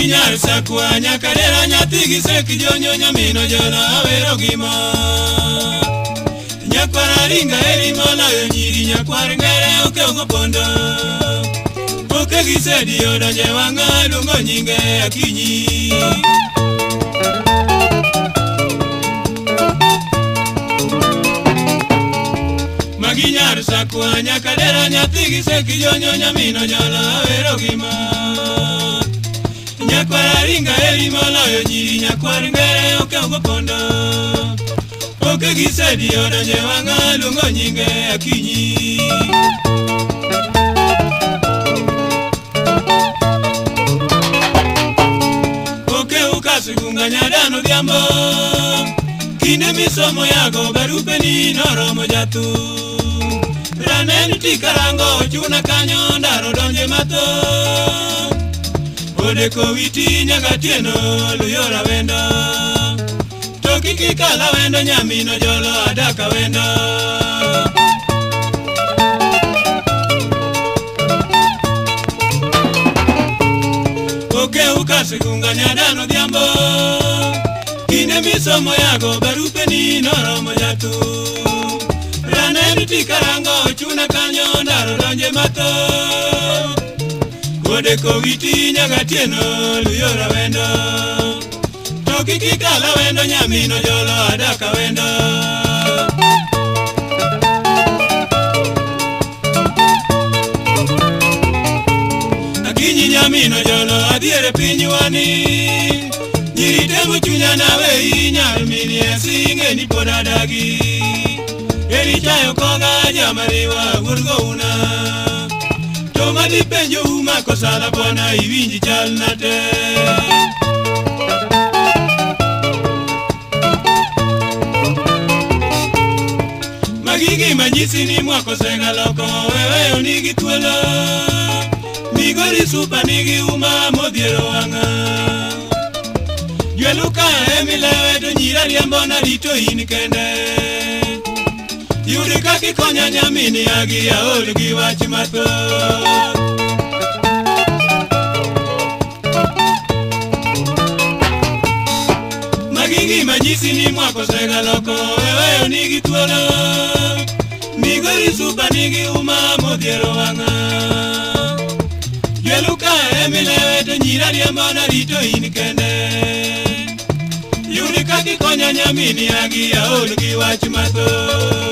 Maginyar sakwa nyakadera nyathi giseki jonyo nyamino jona awero gima. Nyakwara ringa elimo loyo nyiri nyakwar ngere oke ogopondo. Oke gisedi odonje wanga lungo nyinge akinyi. Maginyar sakwa nyakadera nyathi giseki jonyo nyamino jona awero gima. Nyakwara ringa elimo loyo nyiri nyakwar ngere oke ogopondo. Oke gisedi odonje wanga lungo nyinge akinyi. Oke ukasigunga nyadano diambo. Kine misomo yago barupe ni noromo jatu. Raneni tikarango chuna kanyo ndaro donje mato. Odeko witi nyaga tieno luyora wendo. Toki kikala wendo nyamino jolo adaka wendo. Oke ukasigunga nyadano diambo. Kine misomo yago barupe ni noromo jatu. Raneni tikarango chuna kanyo ndaro donje mato. Odeko witi nyaga tieno luyora wendo. Toki kikala wendo nyamino jolo adaka wendo. Akinyi nyamino jolo adiere pinywani. Nyiri temo chunya nawe inyal mini esinge ni podadagi. Eri chayo koga jamariwa urgo una. Toma di penjo uma kosala bona iwinji chal nate. Magigi manyisi ni mwako senga loko wewe onigi tuolo. Migori supa nigi uma modhiero wanga. Jweluka emilewe to nyira riambona rito in kende. Yuri kaki konya nyamini agi ya olgi wachi mato. Magigi manyisi ni mwako sega loko wewe onigi tuolo. Migori supa nigi uma modhiero wanga. Jweluka emilewe to nyira riambona rito in kende. Yuri kaki konya nyamini agi ya olgi wachi mato.